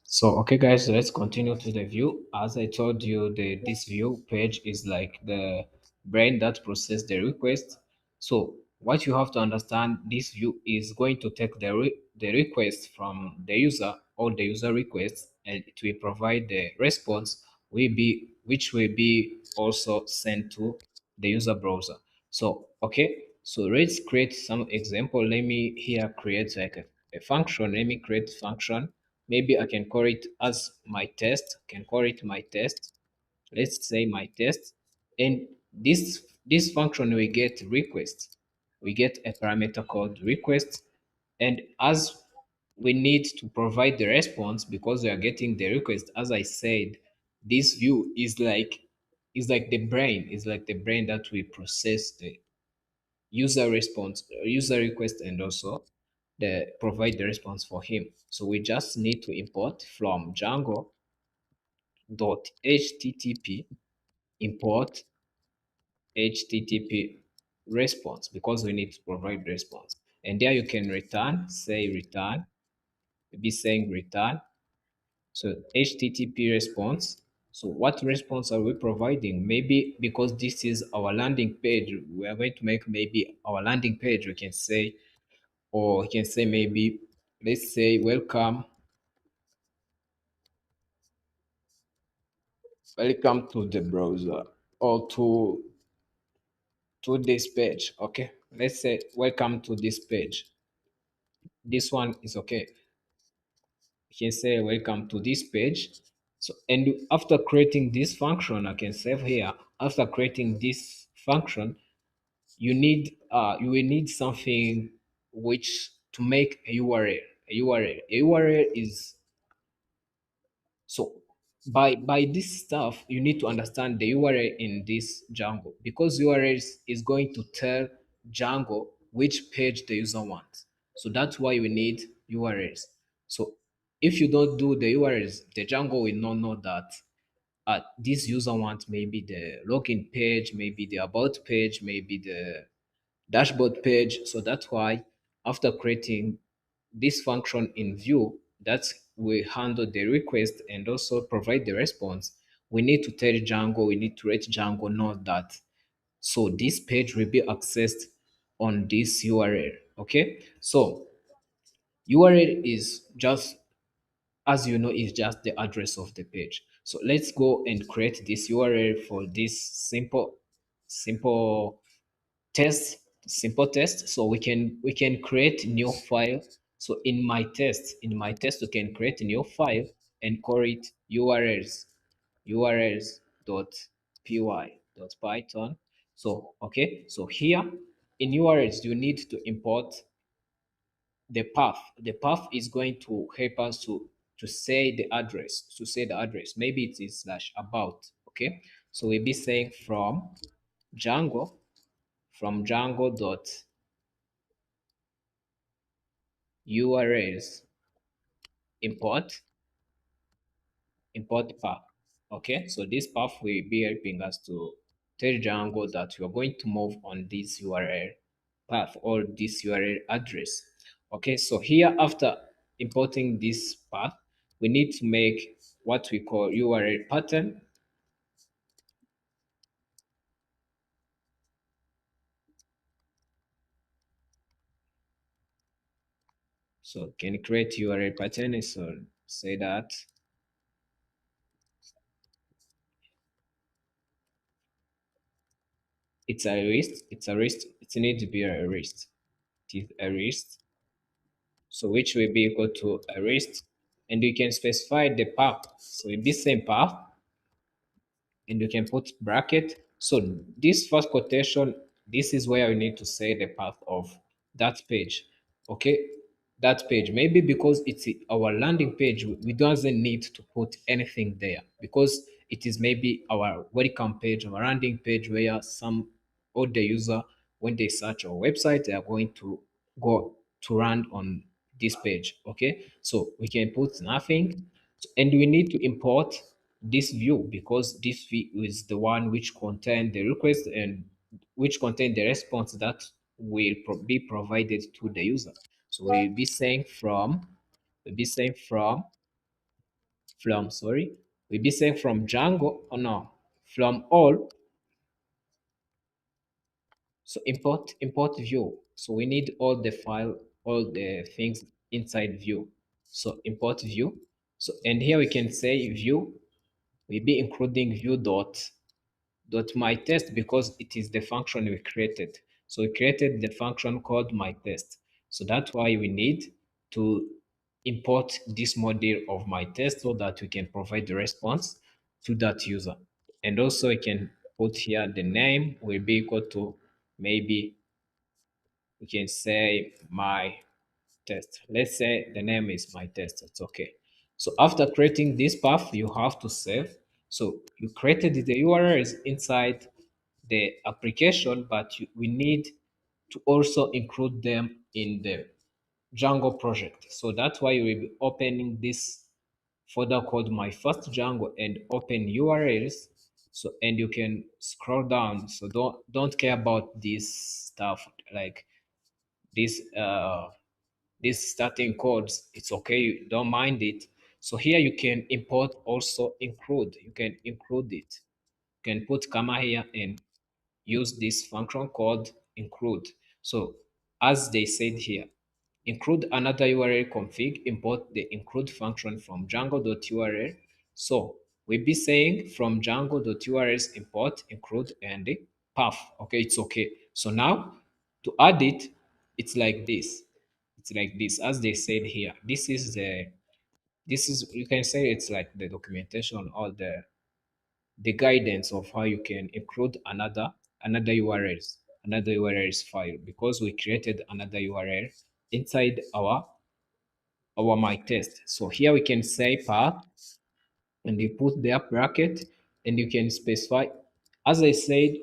So okay guys, let's continue to the view. As I told you, this view page is like the brain that process the request. So what you have to understand, this view is going to take the request from the user or the user request, and it will provide the response which will be also sent to the user browser. So okay, so let's create some example. Let me here create like a function. Let me create function. Maybe I can call it as my test. Can call it my test. Let's say my test. And this function we get request. We get a parameter called request. And as we need to provide the response because we are getting the request, as I said, this view is like the brain, is like the brain that we process the user response, user request, and also the provide the response for him. So we just need to import from Django.http import http response because we need to provide response. And there you can return, say return, be saying return. So http response. So what response are we providing? Maybe because this is our landing page, we are going to make maybe our landing page, we can say, or you can say maybe, let's say welcome to the browser, or to this page. Okay, let's say welcome to this page. This one is okay. You can say welcome to this page. So and after creating this function, I can save here. After creating this function, you will need something which to make a URL. A URL is, so by this stuff, you need to understand the URL in this Django, because URLs is going to tell Django which page the user wants. So that's why we need URLs. So if you don't do the URLs, the Django will not know that this user wants maybe the login page, maybe the about page, maybe the dashboard page. So that's why after creating this function in view that will handle the request and also provide the response, we need to tell Django, we need to let Django know that so this page will be accessed on this URL. Okay, so URL is just, as you know, is just the address of the page. So let's go and create this URL for this simple test, simple test. So we can create new file. So in my test we can create a new file and call it urls dot py dot python. So okay, so here in urls you need to import the path is going to help us to say the address. Maybe it is slash about. Okay, so we'll be saying django django dot urls import path. Okay, so this path will be helping us to tell Django that we are going to move on this URL path or this URL address. Okay, so here after importing this path, we need to make what we call URL pattern. So can you create URL pattern? So say that it needs to be a list. It is a list. So which will be equal to a list, and you can specify the path. So in this same path, and you can put bracket. So this first quotation, this is where you need to say the path of that page. Okay, that page. Maybe because it's our landing page, we doesn't need to put anything there because it is maybe our welcome page, our landing page where some or the user, when they search our website, they are going to go to run on this page. Okay, so we can put nothing, and we need to import this view because this view is the one which contain the request and which contain the response that will be provided to the user. So we'll be saying from from, sorry, we'll be saying from Django, or no, from all. So import view. So we need all the file, all the things inside view. So import view. So and here we can say view will be including view dot my test because it is the function we created. So we created the function called my test. So that's why we need to import this model of my test so that we can provide the response to that user. And also we can put here the name will be equal to, maybe we can say my test. Let's say the name is my test. It's okay. So after creating this path, you have to save. So you created the URLs inside the application, but we need to also include them in the Django project. So that's why we will be opening this folder called my first Django and open URLs. So and you can scroll down. So don't care about this stuff like this these starting codes. It's okay, don't mind it. So here you can import, also include, you can include it, you can put comma here and use this function called include. So as they said here, include another URL config, import the include function from django.url. So we'll be saying from django.urls import include and the path. Okay, it's okay. So now to add it, it's like this. It's like this, as they said here. This is, you can say it's like the documentation or the guidance of how you can include another URLs file, because we created another URL inside our my test. So here we can say path and you put their bracket and you can specify, as I said,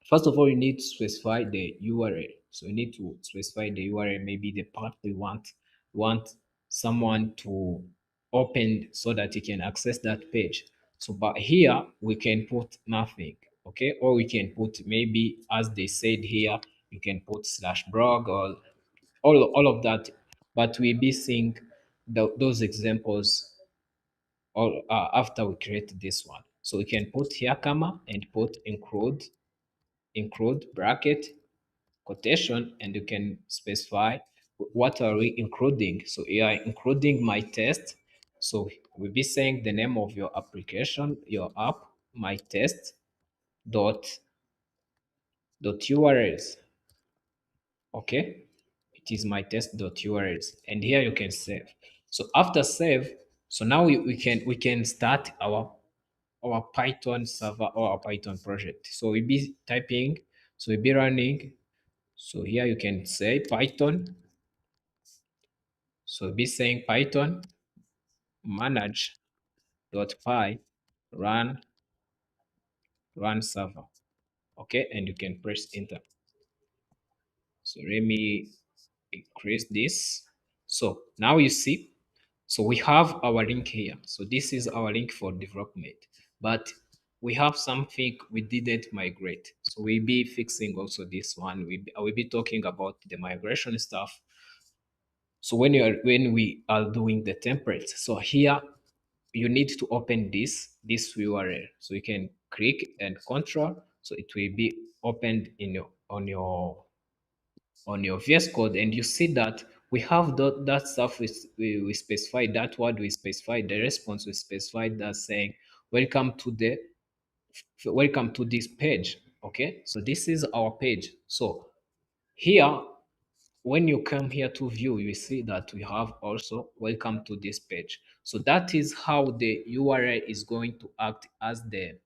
first of all you need to specify the URL. So you need to specify the URL, maybe the path we want someone to open so that he can access that page. So but here we can put nothing, okay, or we can put, maybe as they said here, you can put slash blog or all of that, but we'll be seeing those examples or after we create this one. So we can put here comma and put include bracket quotation, and you can specify what are we including. So we are including my test. So we'll be saying the name of your application, your app, my test dot URLs. Okay, it is my test.urls, and here you can save. So after save, so now we can start our Python server or our Python project. So we'll be typing, so we'll be running. So here you can say Python. So we'll be saying Python manage.py run server. Okay, and you can press enter. So let me increase this. So now you see, so we have our link here. So this is our link for development, but we have something we didn't migrate. So we'll be fixing also this one. I will be talking about the migration stuff. So when we are doing the templates, so here you need to open this URL. So you can click and control. So it will be opened in your on your VS Code, and you see that we have that stuff we specified, that word we specified, the response we specified, that saying welcome to this page. Okay, so this is our page. So here, when you come here to view, you see that we have also welcome to this page. So that is how the URL is going to act as the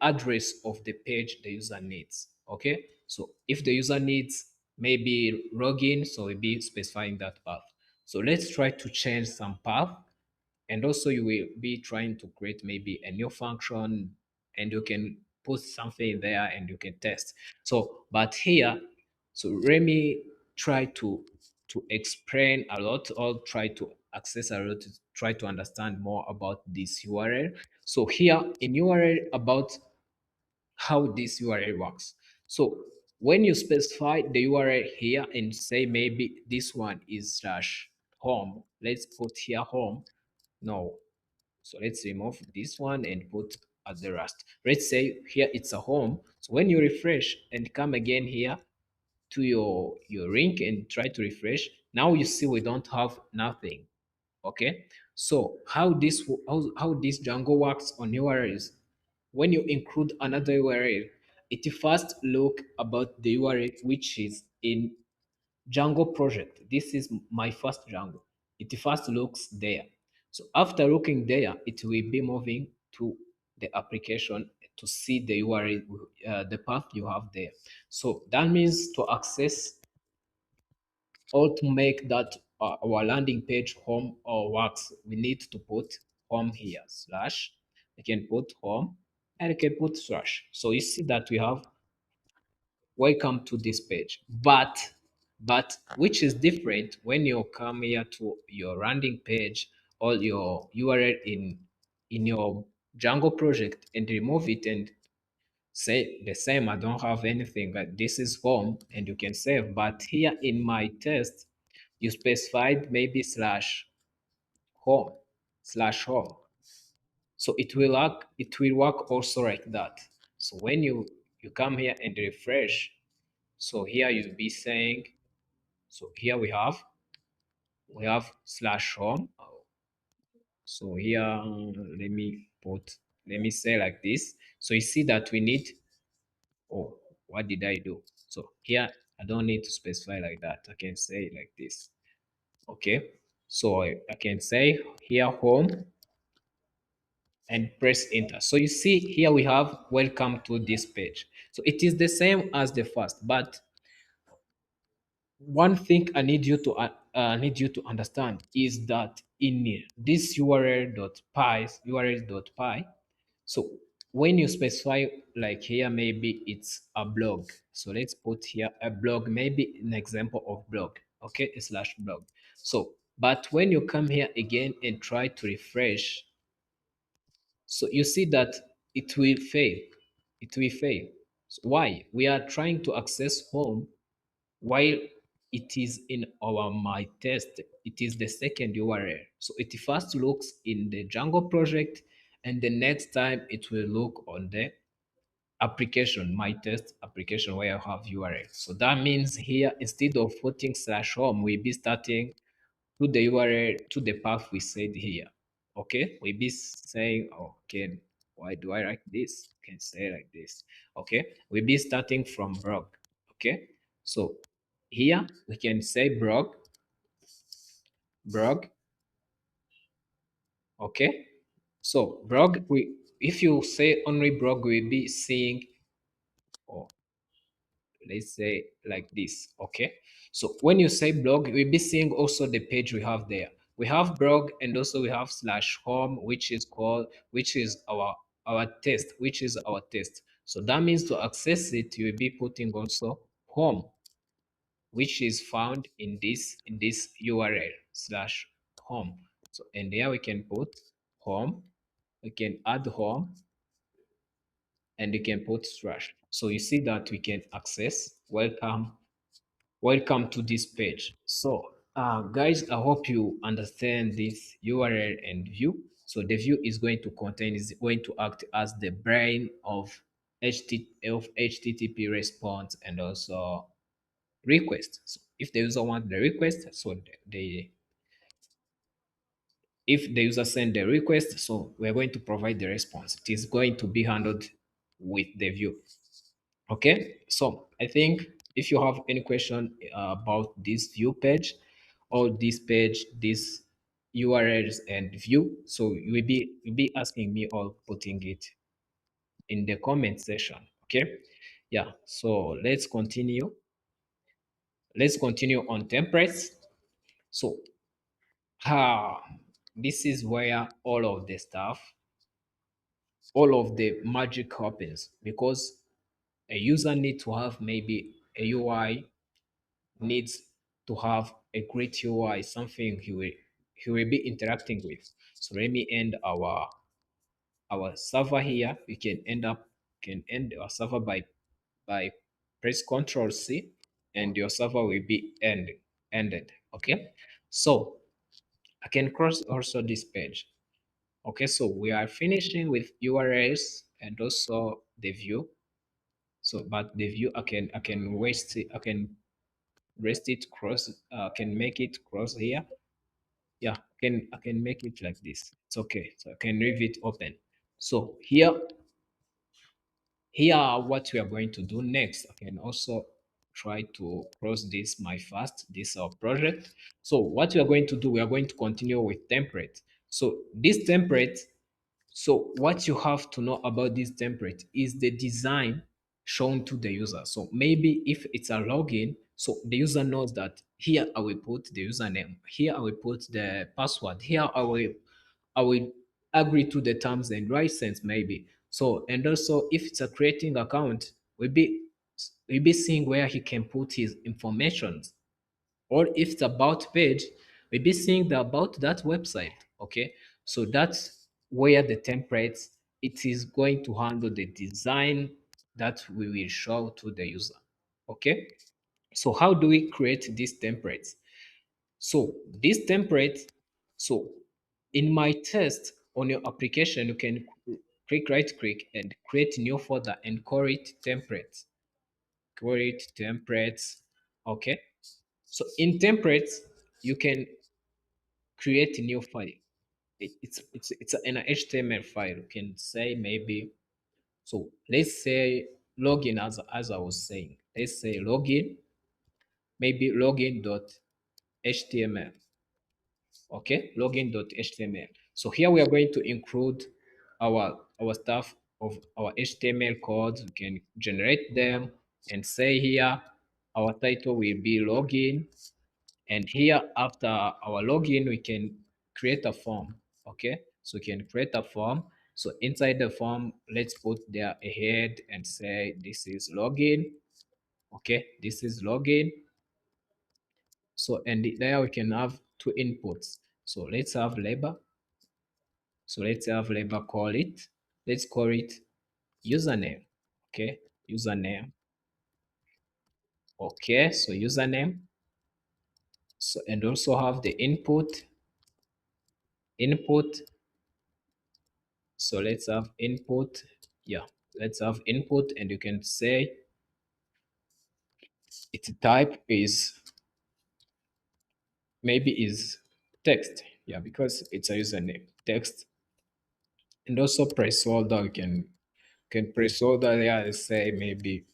address of the page the user needs. Okay, so if the user needs maybe login, so we'll be specifying that path. So let's try to change some path, and also you will be trying to create maybe a new function, and you can put something there and you can test. So but here, so let me try to explain a lot, or try to access a lot, to try to understand more about this URL. So here in URL, about how this URL works. So when you specify the URL here and say maybe this one is slash home, let's put here home. No. So let's remove this one and put at the rest. Let's say here it's a home. So when you refresh and come again here to your link and try to refresh, now you see we don't have nothing. Okay, so how this Django works on URLs, when you include another URL, it first look about the URL which is in Django project. This is my first Django. It first looks there. So after looking there, it will be moving to the application to see the URL, the path you have there. So that means to access or to make that our landing page home or works, we need to put home here slash. I can put home and I can put slash. So you see that we have welcome to this page, but which is different when you come here to your landing page or your URL in your Django project and remove it and say the same. I don't have anything, but this is home and you can save. But here in my test, you specified maybe home slash home. So it will work also like that. So when you come here and refresh, so here you'll be saying, so here we have slash home. So here let me say like this. So you see that we need, oh, what did I do? So here I don't need to specify like that. I can say like this. Okay. So I can say here home and press enter. So you see here we have welcome to this page. So it is the same as the first, but one thing I need you to understand is that in this url.py, so when you specify like here, maybe it's a blog. So let's put here a blog, maybe an example of blog. Okay, a slash blog. So, but when you come here again and try to refresh, so you see that it will fail. It will fail. So why? We are trying to access home while it is in our my test, it is the second URL. So it first looks in the Django project, and the next time it will look on the application, my test application where I have URL. So that means here, instead of putting slash home, we'll be starting to the URL, to the path we said here. Okay, we'll be saying, okay, why do I like this? Can say like this. Okay, we'll be starting from blog. Okay, so here we can say blog. Okay, so blog, we if you say only blog, we'll be seeing, or let's say like this. Okay, so when you say blog, we'll be seeing also the page we have there. We have blog, and also we have slash home, which is our test, which is our test. So that means to access it, you will be putting also home, which is found in this URL slash home. So and there we can put home, we can add home, and you can put slash. So you see that we can access welcome to this page. So guys, I hope you understand this URL and view. So the view is going to contain, is going to act as the brain of HTTP response and also request. So if the user wants the request, so if the user send the request, so we're going to provide the response. It is going to be handled with the view. Okay, so I think if you have any question about this view page or this page, this URLs and view, so you will be asking me or putting it in the comment section. Okay, yeah. So let's continue on templates. So ah, this is where all of the magic happens, because a user needs to have maybe a UI, needs to have a great UI, something he will be interacting with. So let me end our server here. We can end our server by press Ctrl C, and your server will be ended. Okay, so I can cross also this page. Okay, so we are finishing with URLs and also the view. So, but the view I can waste it, I can rest it cross, can make it cross here. Yeah, I can make it like this. It's okay. So I can leave it open. So here are what we are going to do next. I can also try to cross this my fast, this our project. So what we are going to do, we are going to continue with template. So this template, so what you have to know about this template is the design shown to the user. So maybe if it's a login, so the user knows that here I will put the username, here I will put the password, here I will agree to the terms and license maybe. So and also if it's a creating account, we'll be seeing where he can put his information, or if it's about page, we'll be seeing the about that website. Okay, so that's where the templates, it is going to handle the design that we will show to the user. Okay, so how do we create these templates? So this template, so in my test on your application, you can click right click and create new folder and call it templates. Call it templates. Okay, so in templates, you can create a new file. It's an HTML file. You can say maybe, so let's say login, as I was saying. Let's say login, maybe login.html. Okay, login.html. So here we are going to include our stuff of our HTML codes. We can generate them and say here our title will be login. And here after our login, we can create a form. Okay, so we can create a form. So inside the form, let's put there a head and say this is login. Okay, this is login. So and there we can have two inputs. So let's have labor. So let's have labor, call it. Let's call it username. Okay, username. Okay, so username. So and also have the input. So let's have input. Yeah, let's have input, and you can say its type is maybe is text. Yeah, because it's a username text. And also placeholder, you can placeholder there. Let's say maybe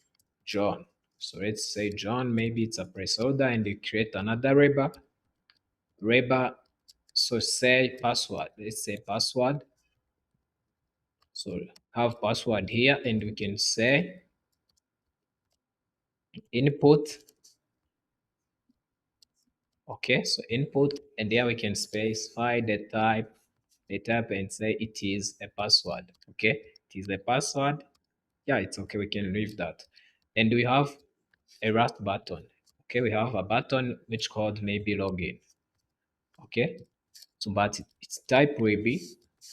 John. So let's say John. Maybe it's a placeholder, and you create another rebel. So say password. Let's say password. So have password here, and we can say input. Okay, so input, and there we can specify the type and say it is a password. Okay, it is a password. Yeah, it's okay, we can leave that. And we have a Rust button. Okay, we have a button which called maybe login. Okay, so but its type will be,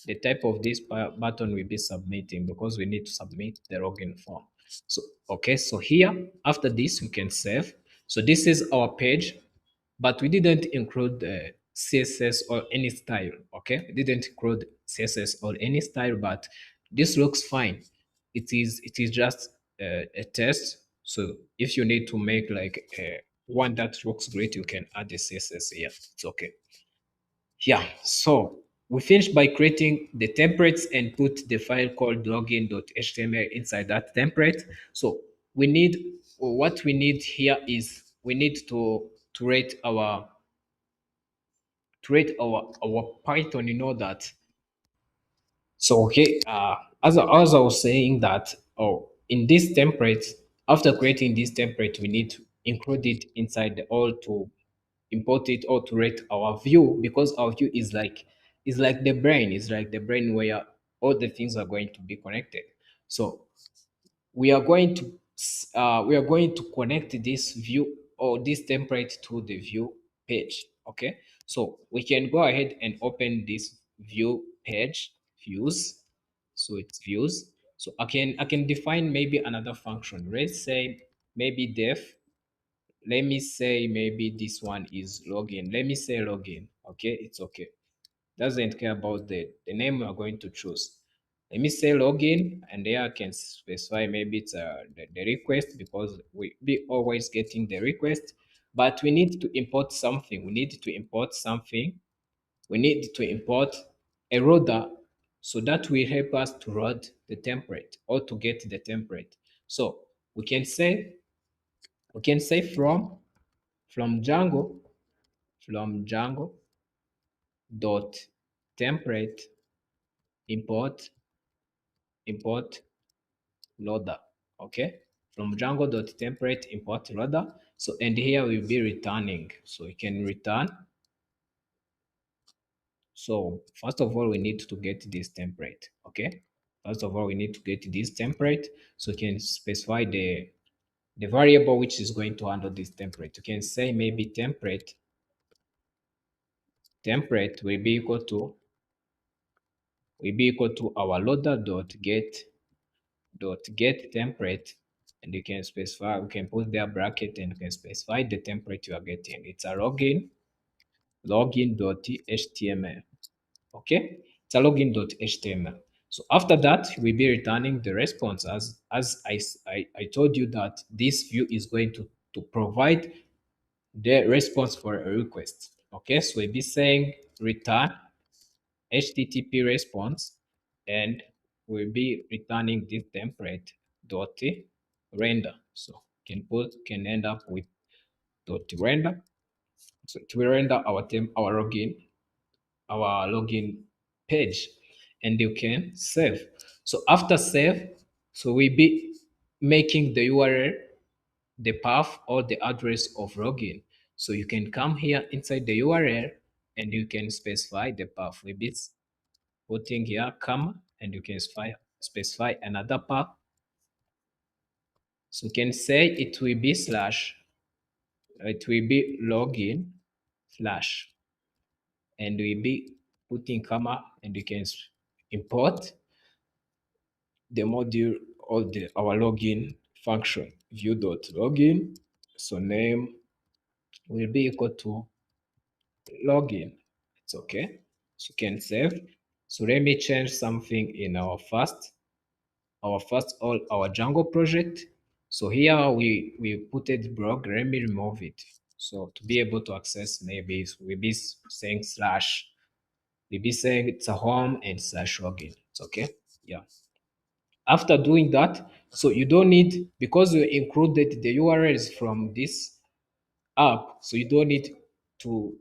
the type of this button will be submitting, because we need to submit the login form. So okay, so here after this we can save. So this is our page, but we didn't include the CSS or any style. Okay, we didn't include CSS or any style, but this looks fine. It is just a test. So if you need to make like one that looks great, you can add the CSS here. It's okay. Yeah, so we finished by creating the templates and put the file called login.html inside that template. So we need, what we need here is we need to rate our Python, that. So okay, as I was saying that, oh, in this template, after creating this template, we need to include it inside the all to import it or to rate our view, because our view is like the brain where all the things are going to be connected. So we are going to connect this view or this template to the view page. Okay, so we can go ahead and open this view page, views. So it's views. So I can define maybe another function. Let's say maybe def. Let me say maybe this one is login. Let me say login. Okay, it's okay. Doesn't care about the name we are going to choose. Let me say login, and there I can specify maybe it's the request, because we be always getting the request, but we need to import something. We need to import something. We need to import a loader, so that will help us to load the template or to get the template. So we can say from Django, dot template import loader. Okay, from Django.template import loader. So, and here we'll be returning. So we can return. So first of all, we need to get this template. Okay, first of all, we need to get this template. So you can specify the variable which is going to handle this template. You can say maybe template will be equal to our loader dot get template, and you can specify, we can put there bracket, and you can specify the template you are getting. It's a login.html. Okay, it's a login.html. So after that, we'll be returning the response, as I told you that this view is going to provide the response for a request. Okay, so we'll be saying return HTTP response, and we'll be returning this template dot render. So can end up with dot render. So it will render our login page, and you can save. So after save, so we'll be making the URL, the path or the address of login. So you can come here inside the URL, and you can specify the path. We'll be putting here comma, and you can specify another path. So you can say it will be login slash, and we'll be putting comma, and you can import the module or our login function, view.login. So name will be equal to login. It's okay. So you can save. So let me change something in our Django project. So here we put it blog. Let me remove it. So to be able to access, maybe we'll be saying slash. We'll be saying it's a home and slash login. It's okay. Yeah. After doing that, so you don't need, because you included the URLs from this app, so you don't need to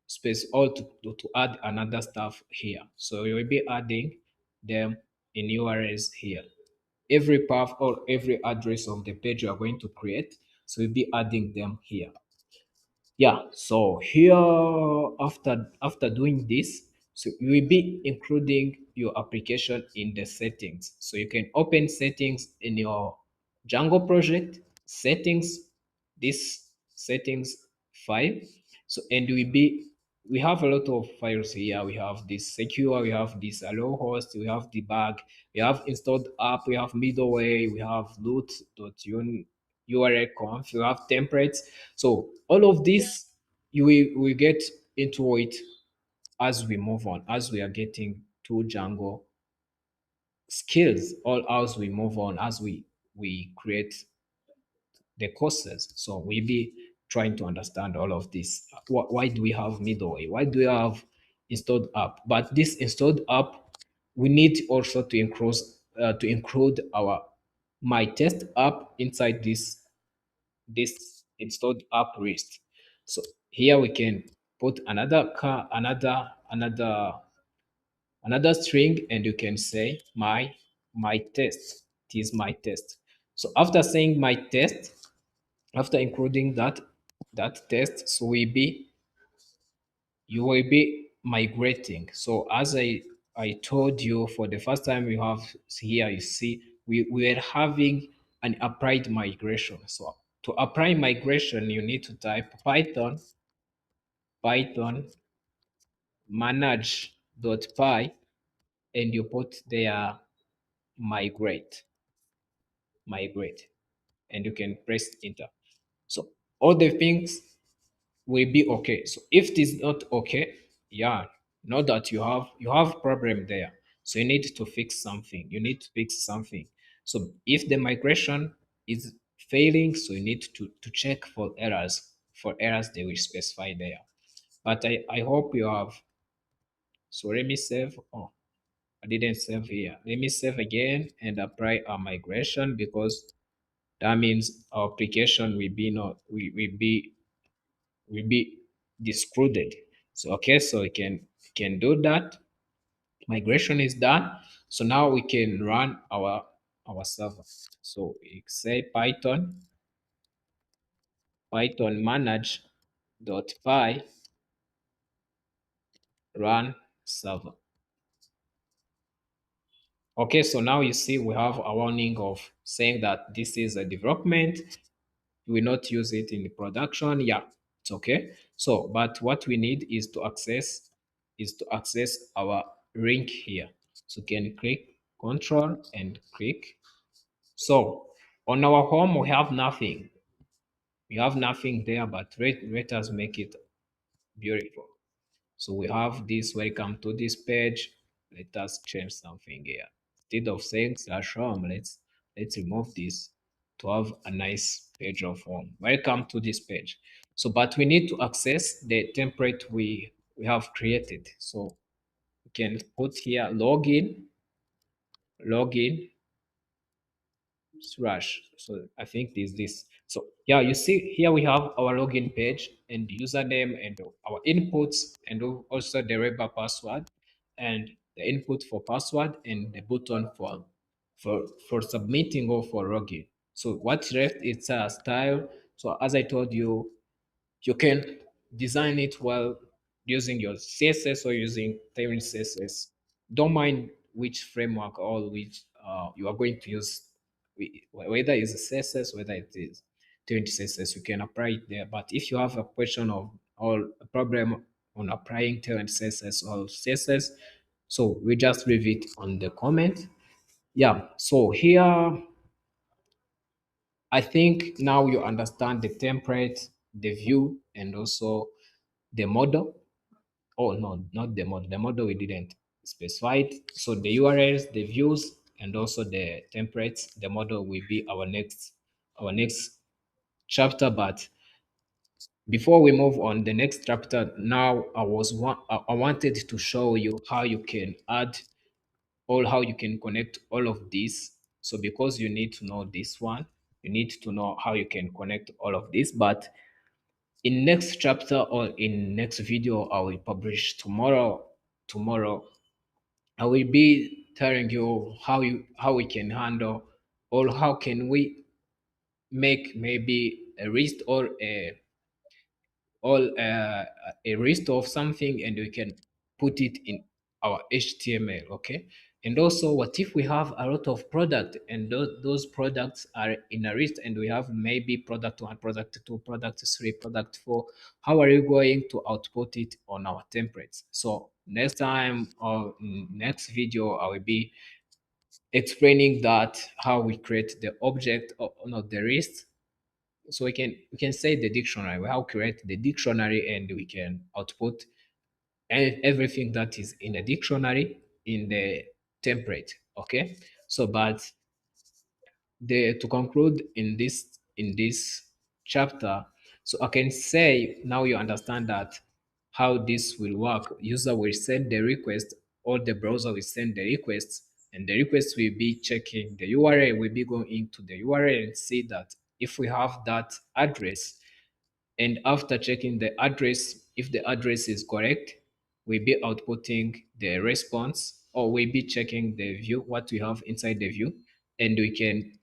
space all to add another stuff here. So you will be adding them in URLs here. Every path or every address of the page you are going to create, so you'll be adding them here. Yeah, so here, after doing this, so you will be including your application in the settings. So you can open settings in your Django project, settings, this settings file. So, and we have a lot of files here. We have this secure, we have this allow host, we have debug, we have installed app, we have middleware, we have url conf, we have templates. So all of this, you will get into it as we move on, as we are getting to Django skills, or as we move on, as we create the courses. So we'll be trying to understand all of this. Why do we have middleware? Why do we have installed app? But this installed app, we need also to include our my test app inside this installed app list. So here we can put another string, and you can say my test. It is my test. So after saying my test, after including that test, so you will be migrating. So as I told you, for the first time we have here, you see we are having an applied migration. So to apply migration, you need to type python manage.py, and you put there migrate, migrate, and you can press enter. So all the things will be okay. So if it is not okay, yeah, Know that you have problem there, so you need to fix something. You need to fix something. So if the migration is failing, so you need to check for errors. For errors, they will specify there. But I hope you have. So let me save. Oh, I didn't save here. Let me save again and apply our migration, because that means our application will be not will be discredited. So okay, so we can do that. Migration is done. So now we can run our server. So we say python manage dot py run server. Okay, so now you see we have a warning of saying that this is a development. We will not use it in the production. Yeah, it's okay. So, but what we need is to access our link here. So you can click Control and click. So on our home we have nothing. We have nothing there, but let us make it beautiful. So we have this welcome to this page. Let us change something here. Instead of saying slash home, let's remove this to have a nice page of home. Welcome to this page. So, but we need to access the template we have created. So we can put here login slash. So I think this. So yeah, you see here we have our login page and username and our inputs, and also the rebel password and the input for password and the button for submitting or for login. So what's left is a style. So as I told you, you can design it well using your CSS or using Tailwind CSS. Don't mind which framework or which you are going to use, whether it's a CSS, whether it is Tailwind CSS, you can apply it there. But if you have a question of or a problem on applying Tailwind CSS or CSS, so we just leave it on the comment. Yeah, so here I think now you understand the template, the view, and also the model. Oh no, not the model. The model we didn't specify it. So the URLs, the views, and also the templates. The model will be our next chapter. But before we move on the next chapter, now I wanted to show you how you can add or how you can connect all of this. So because you need to know this one, you need to know how you can connect all of this. But in next chapter or in next video I will publish tomorrow I will be telling you how we can handle, or how can we make maybe a list or a list of something, and we can put it in our HTML. Okay, and also what if we have a lot of product and those products are in a list, and we have maybe product 1, product 2, product 3, product 4. How are you going to output it on our templates? So next time or next video I will be explaining that how we create the object or not the list. So we can say the dictionary. We have create the dictionary, and we can output everything that is in the dictionary in the template. Okay, so but the to conclude in this chapter, so I can say now you understand that how this will work. User will send the request, or the browser will send the requests, and the request will be checking the URL, will be going into the URL and see that if we have that address, and after checking the address, if the address is correct, we'll be outputting the response, or we'll be checking the view, what we have inside the view, and we can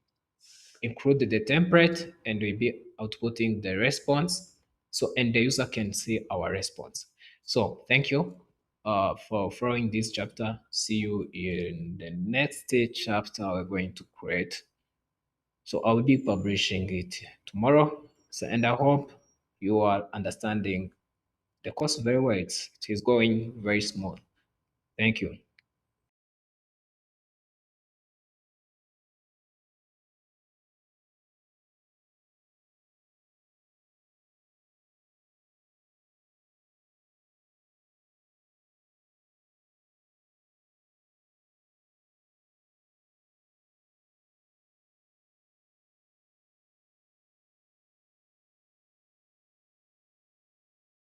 include the template, and we'll be outputting the response. So, and the user can see our response. So thank you for following this chapter. See you in the next chapter we're going to create. So I will be publishing it tomorrow. So, and I hope you are understanding the course very well. It is going very smooth. Thank you.